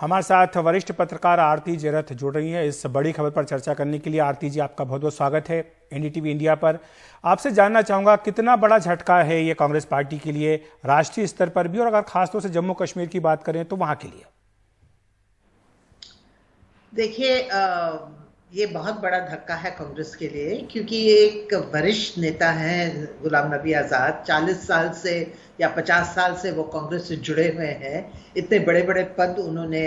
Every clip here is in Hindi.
हमारे साथ वरिष्ठ पत्रकार आरती जेरथ जुड़ रही हैं इस बड़ी खबर पर चर्चा करने के लिए। आरती जी, आपका बहुत बहुत स्वागत है एनडीटीवी इंडिया पर। आपसे जानना चाहूंगा, कितना बड़ा झटका है ये कांग्रेस पार्टी के लिए, राष्ट्रीय स्तर पर भी, और अगर खासतौर से जम्मू कश्मीर की बात करें तो वहां के लिए? देखिए, ये बहुत बड़ा धक्का है कांग्रेस के लिए, क्योंकि ये एक वरिष्ठ नेता हैं गुलाम नबी आज़ाद। 40 साल से या 50 साल से वो कांग्रेस से जुड़े हुए हैं। इतने बड़े बड़े पद उन्होंने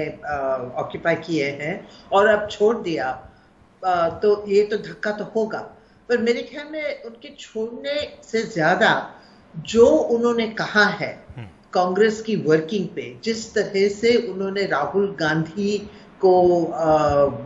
ऑक्यूपाई किए हैं और अब छोड़ दिया, तो ये तो धक्का तो होगा। पर मेरे ख्याल में उनके छोड़ने से ज्यादा जो उन्होंने कहा है कांग्रेस की वर्किंग पे, जिस तरह से उन्होंने राहुल गांधी को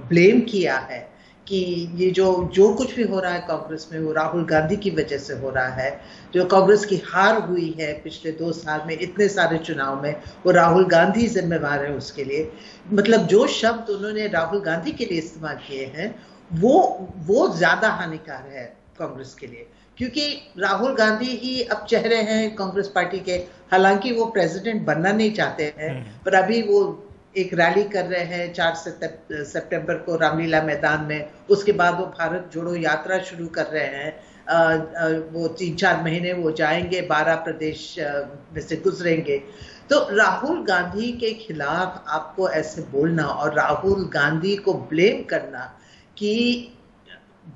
ब्लेम किया है कि ये जो कुछ भी हो रहा है कांग्रेस में वो राहुल गांधी की वजह से हो रहा है। जो कांग्रेस की हार हुई है पिछले 2 साल में इतने सारे चुनाव में, वो राहुल गांधी जिम्मेवार है उसके लिए। मतलब जो शब्द उन्होंने राहुल गांधी के लिए इस्तेमाल किए हैं वो ज्यादा हानिकारक है कांग्रेस के लिए, क्योंकि राहुल गांधी ही अब चेहरे हैं कांग्रेस पार्टी के। हालांकि वो प्रेसिडेंट बनना नहीं चाहते हैं, पर अभी वो एक रैली कर रहे हैं 4 सितंबर को रामलीला मैदान में। उसके बाद वो भारत जोड़ो यात्रा शुरू कर रहे हैं। वो 3-4 महीने वो जाएंगे, 12 प्रदेश में से गुजरेंगे। तो राहुल गांधी के खिलाफ आपको ऐसे बोलना और राहुल गांधी को ब्लेम करना कि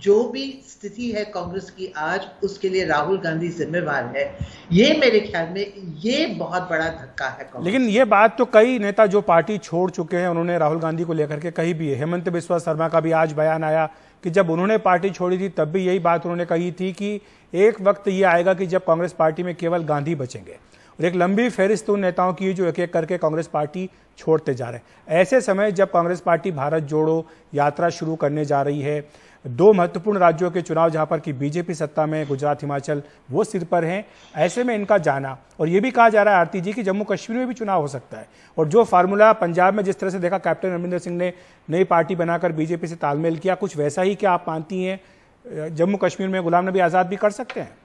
जो भी स्थिति है कांग्रेस की आज, उसके लिए राहुल गांधी जिम्मेवार है, ये मेरे ख्याल में ये बहुत बड़ा धक्का है कांग्रेस। लेकिन ये बात तो कई नेता जो पार्टी छोड़ चुके हैं उन्होंने राहुल गांधी को लेकर के कही भी है। हेमंत बिस्वा शर्मा का भी आज बयान आया कि जब उन्होंने पार्टी छोड़ी थी तब भी यही बात उन्होंने कही थी कि एक वक्त ये आएगा कि जब कांग्रेस पार्टी में केवल गांधी बचेंगे। और एक लंबी फहरिस्त उन नेताओं की जो एक एक करके कांग्रेस पार्टी छोड़ते जा रहे हैं। ऐसे समय जब कांग्रेस पार्टी भारत जोड़ो यात्रा शुरू करने जा रही है, 2 महत्वपूर्ण राज्यों के चुनाव जहां पर कि बीजेपी सत्ता में, गुजरात हिमाचल वो सिर पर हैं, ऐसे में इनका जाना, और ये भी कहा जा रहा है आरती जी कि जम्मू कश्मीर में भी चुनाव हो सकता है। और जो फार्मूला पंजाब में जिस तरह से देखा, कैप्टन अमरिंदर सिंह ने नई पार्टी बनाकर बीजेपी से तालमेल किया, कुछ वैसा ही क्या आप मानती हैं जम्मू कश्मीर में गुलाम नबी आज़ाद भी कर सकते हैं?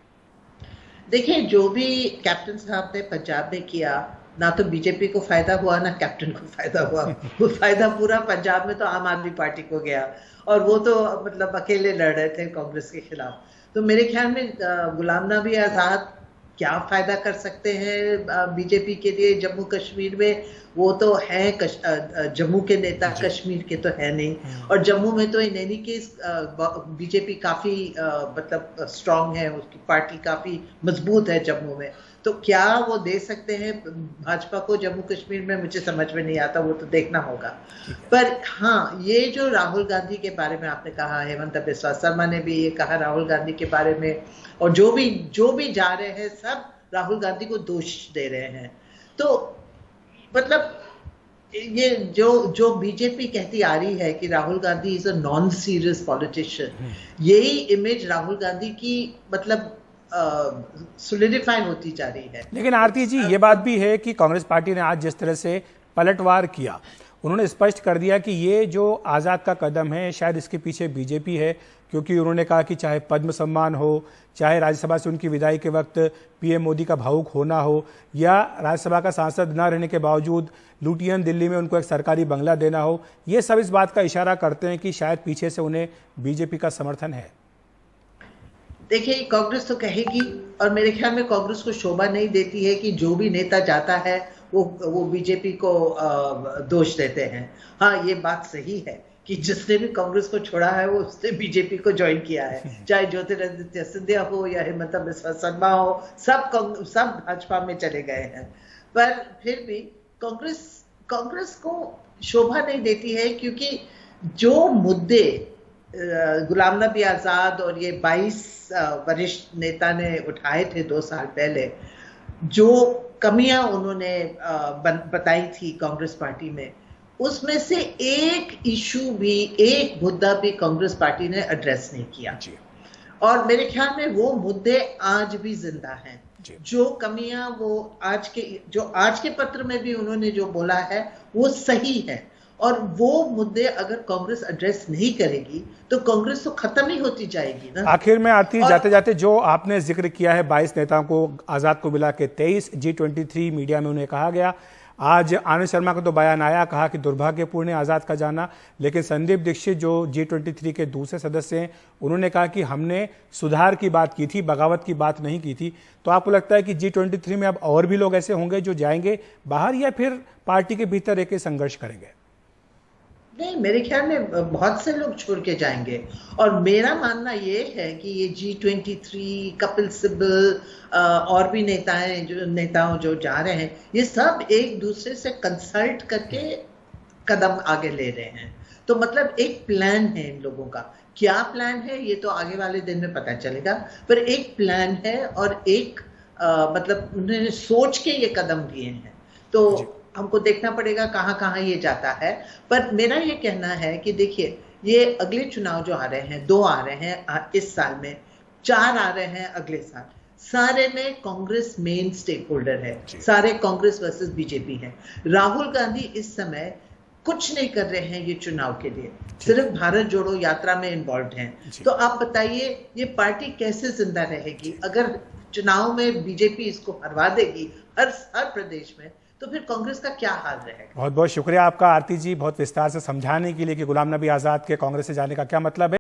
देखिए, जो भी कैप्टन साहब ने पंजाब में किया, ना तो बीजेपी को फायदा हुआ ना कैप्टन को फायदा हुआ। वो फायदा पूरा पंजाब में तो आम आदमी पार्टी को गया, और वो तो मतलब अकेले लड़ रहे थे कांग्रेस के खिलाफ। तो मेरे ख्याल में गुलाम नबी आज़ाद क्या फायदा कर सकते हैं बीजेपी के लिए जम्मू कश्मीर में? वो तो है जम्मू के नेता, कश्मीर के तो है नहीं। और जम्मू में तो इन एनी केस बीजेपी काफी मतलब स्ट्रांग है, उसकी पार्टी काफी मजबूत है जम्मू में। तो क्या वो दे सकते हैं भाजपा को जम्मू कश्मीर में? मुझे समझ में नहीं आता, वो तो देखना होगा। पर हाँ, ये जो राहुल गांधी के बारे में आपने कहा, हेमंत बिस्वा शर्मा ने भी ये कहा राहुल गांधी के बारे में, और जो भी जा रहे हैं सब राहुल गांधी को दोष दे रहे हैं। तो मतलब ये जो बीजेपी कहती आ रही है कि Rahul Gandhi is a non serious politician, यही इमेज राहुल गांधी की मतलब सोलिडिफाई होती जा रही है। लेकिन आरती जी, ये बात भी है कि कांग्रेस पार्टी ने आज जिस तरह से पलटवार किया, उन्होंने स्पष्ट कर दिया कि ये जो आज़ाद का कदम है शायद इसके पीछे बीजेपी है, क्योंकि उन्होंने कहा कि चाहे पद्म सम्मान हो, चाहे राज्यसभा से उनकी विदाई के वक्त पीएम मोदी का भावुक होना हो, या राज्यसभा का सांसद न रहने के बावजूद लुटियन दिल्ली में उनको एक सरकारी बंगला देना हो, ये सब इस बात का इशारा करते हैं कि शायद पीछे से उन्हें बीजेपी का समर्थन है। देखिए, कांग्रेस तो कहेगी, और मेरे ख्याल में कांग्रेस को शोभा नहीं देती है कि जो भी नेता जाता है वो बीजेपी को दोष देते हैं। हाँ, ये बात सही है कि जिसने भी कांग्रेस को छोड़ा है वो उसने बीजेपी को ज्वाइन किया है, चाहे ज्योतिरादित्य सिंधिया हो या हेमंत बिस्वा शर्मा हो, सब भाजपा में चले गए हैं। पर फिर भी कांग्रेस को शोभा नहीं देती है, क्योंकि जो मुद्दे गुलाम नबी आज़ाद और ये 22 वरिष्ठ नेता ने उठाए थे 2 साल पहले, जो कमियां उन्होंने बताई थी कांग्रेस पार्टी में, उसमें से एक इशू भी, एक मुद्दा भी कांग्रेस पार्टी ने एड्रेस नहीं किया। और मेरे ख्याल में वो मुद्दे आज भी जिंदा हैं। जो कमियां वो आज के पत्र में भी उन्होंने जो बोला है वो सही है, और वो मुद्दे अगर कांग्रेस एड्रेस नहीं करेगी तो कांग्रेस तो खत्म ही होती जाएगी ना। आखिर में आती जाते जाते जो आपने जिक्र किया है 22 नेताओं को आजाद को मिला के 23 G23 मीडिया में उन्हें कहा गया, आज आनंद शर्मा का तो बयान आया, कहा कि दुर्भाग्यपूर्ण है आज़ाद का जाना, लेकिन संदीप दीक्षित जो G23 के दूसरे सदस्य हैं उन्होंने कहा कि हमने सुधार की बात की थी, बगावत की बात नहीं की थी। तो आपको लगता है कि G23 में अब और भी लोग ऐसे होंगे जो जाएंगे बाहर, या फिर पार्टी के भीतर एक संघर्ष करेंगे? नहीं, मेरे ख्याल में बहुत से लोग छोड़ के जाएंगे। और मेरा मानना ये है कि ये G23, कपिल सिब्बल और भी नेताओं जो जा रहे हैं, ये सब एक दूसरे से कंसल्ट करके कदम आगे ले रहे हैं। तो मतलब एक प्लान है इन लोगों का। क्या प्लान है ये तो आगे वाले दिन में पता चलेगा, पर एक प्लान है और एक मतलब उन्होंने सोच के ये कदम लिए हैं। तो हमको देखना पड़ेगा कहाँ कहाँ ये जाता है। पर मेरा ये कहना है कि देखिए, ये अगले चुनाव जो आ रहे हैं, 2 आ रहे हैं इस साल में, 4 आ रहे हैं अगले साल, सारे में कांग्रेस मेन स्टेक होल्डर है, सारे कांग्रेस वर्सेस बीजेपी है। राहुल गांधी इस समय कुछ नहीं कर रहे हैं ये चुनाव के लिए, सिर्फ भारत जोड़ो यात्रा में इन्वॉल्व हैं। तो आप बताइए ये पार्टी कैसे जिंदा रहेगी? अगर चुनाव में बीजेपी इसको हरवा देगी हर प्रदेश में, तो फिर कांग्रेस का क्या हाल रहेगा? बहुत बहुत शुक्रिया आपका आरती जी, बहुत विस्तार से समझाने के लिए कि गुलाम नबी आज़ाद के कांग्रेस से जाने का क्या मतलब है।